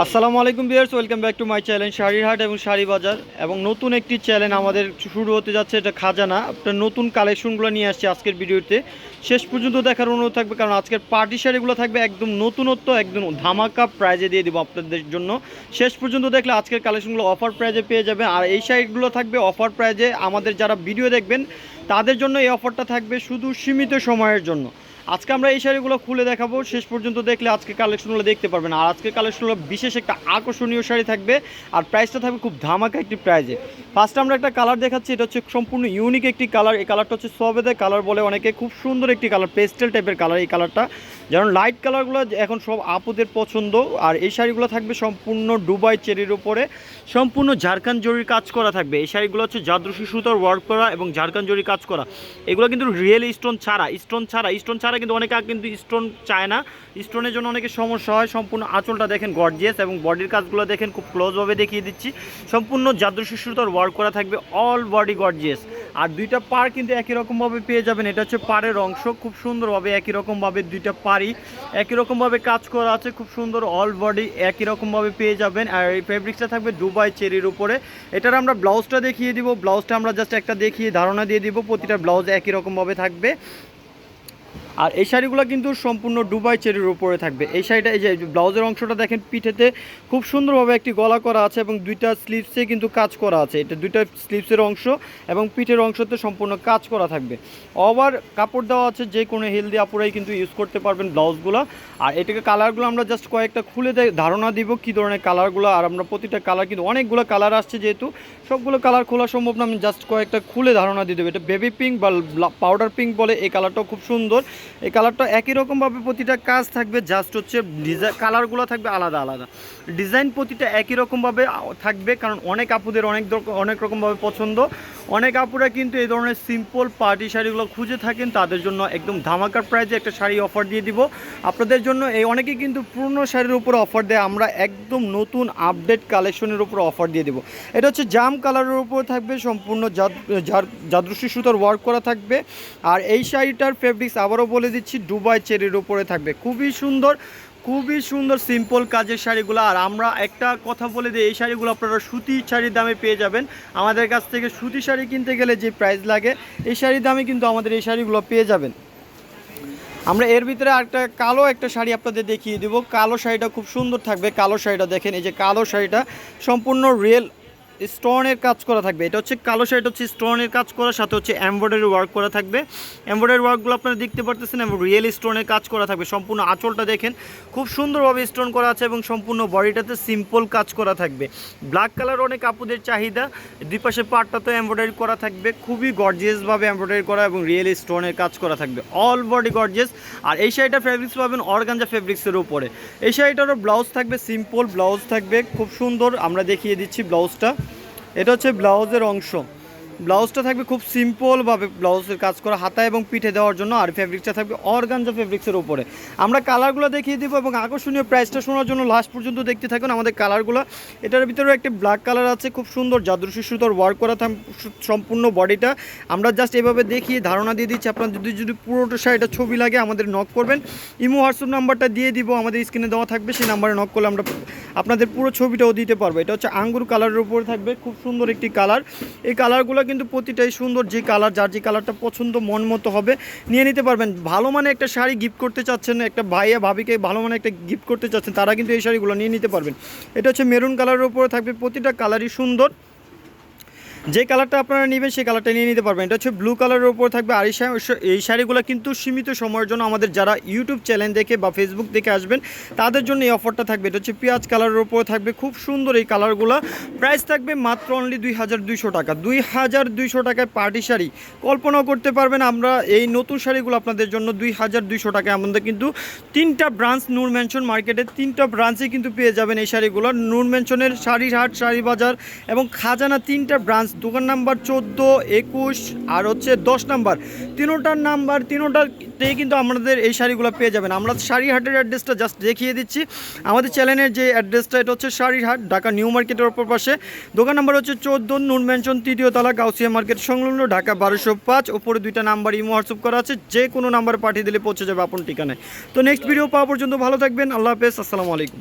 আসসালামু আলাইকুম viewers, welcome back to my channel শাড়ির হাট এবং শাড়ি বাজার। এবং নতুন একটি চ্যানেল আমাদের শুরু হতে যাচ্ছে, এটা খাজানা। আপনার নতুন কালেকশনগুলো নিয়ে আসছে আজকের ভিডিওতে। শেষ পর্যন্ত দেখার অনুরোধ থাকবে, কারণ আজকের পার্টি শাড়িগুলো থাকবে একদম নতুনত্ব, একদম ধামাকা প্রাইজে দিয়ে দিব আপনাদের জন্য। শেষ পর্যন্ত দেখলে আজকের কালেকশনগুলো অফার প্রাইজে পেয়ে যাবে। আর এই শাড়িগুলো থাকবে অফার প্রাইজে। আমাদের যারা ভিডিও দেখবেন তাদের জন্য এই অফারটা থাকবে শুধু সীমিত সময়ের জন্য। আজকে আমরা এই শাড়িগুলো খুলে দেখাবো, শেষ পর্যন্ত দেখলে আজকে কালেকশনগুলো দেখতে পারবেন। আর আজকের কালেকশনগুলো বিশেষ একটা আকর্ষণীয় শাড়ি থাকবে, আর প্রাইসটা থাকবে খুব ধামাকা একটি প্রাইজে। ফার্স্ট আমরা একটা কালার দেখাচ্ছি, এটা হচ্ছে সম্পূর্ণ ইউনিক একটি কালার। এই কালারটা হচ্ছে সবেদে কালার বলে অনেকে, খুব সুন্দর একটি কালার, পেস্টেল টাইপের কালার এই কালারটা। যেমন লাইট কালারগুলো এখন সব আপুদের পছন্দ। আর এই শাড়িগুলো থাকবে সম্পূর্ণ দুবাই চেরির উপরে, সম্পূর্ণ ঝাড়খান্ড জরির কাজ করা থাকবে। এই শাড়িগুলো হচ্ছে জাদরুশি সুতার ওয়ার্ক করা এবং ঝাড়খান্ড জরির কাজ করা। এগুলো কিন্তু রিয়েল স্টোন ছাড়া কিন্তু অনেকে কিন্তু স্টোন চায় না। স্টোনের জন্য অনেকে সমস্যা হয়। সম্পূর্ণ আঁচলটা দেখেন গর্জিয়াস, এবং বডির কাজগুলো দেখেন খুব ক্লোজভাবে দেখিয়ে দিচ্ছি। সম্পূর্ণ জাদরুশি সুতার ওয়ার্ক করা থাকবে, অল বডি গর্জিয়াস। আর দুইটা পার কিন্তু একই রকমভাবে পেয়ে যাবেন। এটা হচ্ছে পাড়ের অংশ, খুব সুন্দরভাবে একই রকমভাবে দুইটা পাড়ই একই রকমভাবে কাজ করা আছে, খুব সুন্দর। অল বডি একই রকমভাবে পেয়ে যাবেন। আর এই ফেব্রিক্সটা থাকবে দুবাই চেরির উপরে। এটার আমরা ব্লাউজটা দেখিয়ে দিব। ব্লাউজটা আমরা জাস্ট একটা দেখিয়ে ধারণা দিয়ে দিব। প্রতিটা ব্লাউজ একই রকমভাবে থাকবে। আর এই শাড়িগুলো কিন্তু সম্পূর্ণ দুবাই চেরির উপরে থাকবে। এই শাড়িটা, এই যে ব্লাউজের অংশটা দেখেন, পিঠেতে খুব সুন্দরভাবে একটি গলা করা আছে এবং দুইটা স্লিভসে কিন্তু কাজ করা আছে। এটা দুইটা স্লিভসের অংশ এবং পিঠের অংশতে সম্পূর্ণ কাজ করা থাকবে। ওভার কাপড় দেওয়া আছে, যে কোনো হেলদি আপুরাই কিন্তু ইউজ করতে পারবেন ব্লাউজগুলো। আর এটাকে কালারগুলো আমরা জাস্ট কয়েকটা খুলে ধারণা দিব কী ধরনের কালারগুলো। আর আমরা প্রতিটা কালার কিন্তু অনেকগুলো কালার আসছে, যেহেতু সবগুলো কালার খোলা সম্ভব না, আমি জাস্ট কয়েকটা খুলে ধারণা দিয়ে দেবো। এটা বেবি পিঙ্ক বা পাউডার পিঙ্ক বলে, এই কালারটাও খুব সুন্দর। এই কালারটা একই রকমভাবে প্রতিটা কাজ থাকবে, জাস্ট হচ্ছে ডিজাইন কালারগুলো থাকবে আলাদা আলাদা, ডিজাইন প্রতিটা একই রকমভাবে থাকবে। কারণ অনেক আপুদের অনেক রকমভাবে পছন্দ। অনেক আপুরা কিন্তু এই ধরনের সিম্পল পার্টি শাড়িগুলো খুঁজে থাকেন, তাদের জন্য একদম ধামাকার প্রাইজে একটা শাড়ি অফার দিয়ে দিব আপনাদের জন্য। এই অনেকেই কিন্তু পুরনো শাড়ির উপর অফার দেয়, আমরা একদম নতুন আপডেট কালেকশনের উপর অফার দিয়ে দেবো। এটা হচ্ছে জাম কালারের উপর থাকবে, সম্পূর্ণ জাদরুশি সুতার ওয়ার্ক করা থাকবে। আর এই শাড়িটার ফেব্রিক্স আবারও বলে দিচ্ছি, দুবাই চেরির উপরে থাকবে। খুবই সুন্দর সিম্পল কাজের শাড়িগুলো। আর আমরা একটা কথা বলে দিই, এই শাড়িগুলো আপনারা সুতি শাড়ির দামে পেয়ে যাবেন। আমাদের কাছ থেকে সুতি শাড়ি কিনতে গেলে যে প্রাইস লাগে, এই শাড়ির দামে কিন্তু আমাদের এই শাড়িগুলো পেয়ে যাবেন। আমরা এর ভিতরে একটা কালো একটা শাড়ি আপনাদের দেখিয়ে দেবো। কালো শাড়িটা খুব সুন্দর থাকবে। কালো শাড়িটা দেখেন, এই যে কালো শাড়িটা সম্পূর্ণ রিয়েল স্টোনের কাজ করা থাকবে। এটা হচ্ছে কালো শাড়িটা হচ্ছে স্টোনের কাজ করা, সাথে হচ্ছে এমব্রয়ডারি ওয়ার্ক করা থাকবে। এমব্রয়ডারি ওয়ার্কগুলো আপনারা দেখতে পারতেছেন এবং রিয়েল স্টোনের কাজ করা থাকবে। সম্পূর্ণ আঁচলটা দেখেন খুব সুন্দরভাবে স্টোন করা আছে এবং সম্পূর্ণ বডিটাতে সিম্পল কাজ করা থাকবে। ব্ল্যাক কালার অনেক আপুদের চাহিদা। দুই পাশে পাটটাতে এমব্রয়ডারি করা থাকবে, খুবই গর্জিয়াসভাবে এমব্রয়ডারি করা এবং রিয়েল স্টোনের কাজ করা থাকবে, অল বডি গর্জিয়াস। আর এই শাড়িটা ফেব্রিক্স পাবেন অর্গানজা ফেব্রিক্সের উপরে। এই শাড়িটারও ব্লাউজ থাকবে, সিম্পল ব্লাউজ থাকবে, খুব সুন্দর। আমরা দেখিয়ে দিচ্ছি ব্লাউজটা। এটা হচ্ছে ব্লাউজের অংশ। ব্লাউজটা থাকবে খুব সিম্পলভাবে ব্লাউজের কাজ করা, হাতা এবং পিঠে দেওয়ার জন্য। আর ফেব্রিক্সটা থাকবে অর্গানজা ফেব্রিক্সের উপরে। আমরা কালারগুলো দেখিয়ে দিব এবং আকর্ষণীয় প্রাইসটা শোনার জন্য লাস্ট পর্যন্ত দেখতে থাকুন আমাদের কালারগুলো। এটার ভিতরে একটি ব্ল্যাক কালার আছে, খুব সুন্দর জাদরুশি সুতোর ওয়ার্ক করা সম্পূর্ণ বডিটা। আমরা জাস্ট এভাবে দেখিয়ে ধারণা দিয়ে দিচ্ছি। আপনার যদি পুরোটা শাড়িটা ছবি লাগে আমাদের নক করবেন। ইমো হোয়াটসঅ্যাপ নাম্বারটা দিয়ে দিব, আমাদের স্ক্রিনে দেওয়া থাকবে, সেই নাম্বারে নক করলে আমরা আপনাদের পুরো ছবিটাও দিতে পারবো। এটা হচ্ছে আঙ্গুর কালারের উপরে থাকবে, খুব সুন্দর একটি কালার। এই কালারগুলো কিন্তু প্রতিটাই সুন্দর। যে কালার, যার যে কালারটা পছন্দ মন মতো হবে নিয়ে নিতে পারবেন। ভালো মানে একটা শাড়ি গিফট করতে চাচ্ছেন, একটা ভাইয়া ভাবিকে ভালো মানে একটা গিফট করতে চাচ্ছেন, তারা কিন্তু এই শাড়িগুলো নিয়ে নিতে পারবেন। এটা হচ্ছে মেরুন কালারের উপরে থাকবে, প্রতিটা কালারই সুন্দর। যে কালারটা আপনারা নেবেন সেই কালারটা নিয়ে নিতে পারবেন। এটা হচ্ছে ব্লু কালারের উপর থাকবে। আর এই শাড়িগুলো কিন্তু সীমিত সময়ের জন্য, আমাদের যারা ইউটিউব চ্যানেল দেখে বা ফেসবুক দেখে আসবেন তাদের জন্য এই অফারটা থাকবে। এটা হচ্ছে পেঁয়াজ কালারের উপর থাকবে, খুব সুন্দর এই কালারগুলো। প্রাইস থাকবে মাত্র অনলি 2200 টাকা। 2200 টাকায় পার্টি শাড়ি কল্পনাও করতে পারবেন। আমরা এই নতুন শাড়িগুলো আপনাদের জন্য 2200 টাকায়, আমাদের কিন্তু 3টা ব্রাঞ্চ নূর ম্যানশন মার্কেটে, 3টা ব্রাঞ্চে কিন্তু পেয়ে যাবেন এই শাড়িগুলো। নূর ম্যানশনের শাড়ির হাট, শাড়ি বাজার এবং খাজানা, 3টা ব্রাঞ্চ দোকান নাম্বার 14, 21 আর হচ্ছে 10 নাম্বার। তিনোটাতেই কিন্তু আমাদের এই শাড়িগুলো পেয়ে যাবেন। আমরা শাড়িহাটের অ্যাড্রেসটা জাস্ট দেখিয়ে দিচ্ছি। আমাদের চ্যানেলের যে অ্যাড্রেসটা এটা হচ্ছে শাড়িহাট, ঢাকা নিউ মার্কেটের অপর পাশে। দোকান নাম্বার হচ্ছে 14, নূর ম্যানশন 3য় তলা, গাউসিয়া মার্কেট সংলগ্ন, ঢাকা 1205। ওপরে 2টা নাম্বার ইমো হোয়াটসঅ্যাপ করা আছে, যে কোনো নাম্বার পাঠিয়ে দিলে পৌঁছে যাবে আপনার ঠিকানায়। তো নেক্সট ভিডিও পাওয়া পর্যন্ত ভালো থাকবেন। আল্লাহ হাফেজ, আসসালামু আলাইকুম।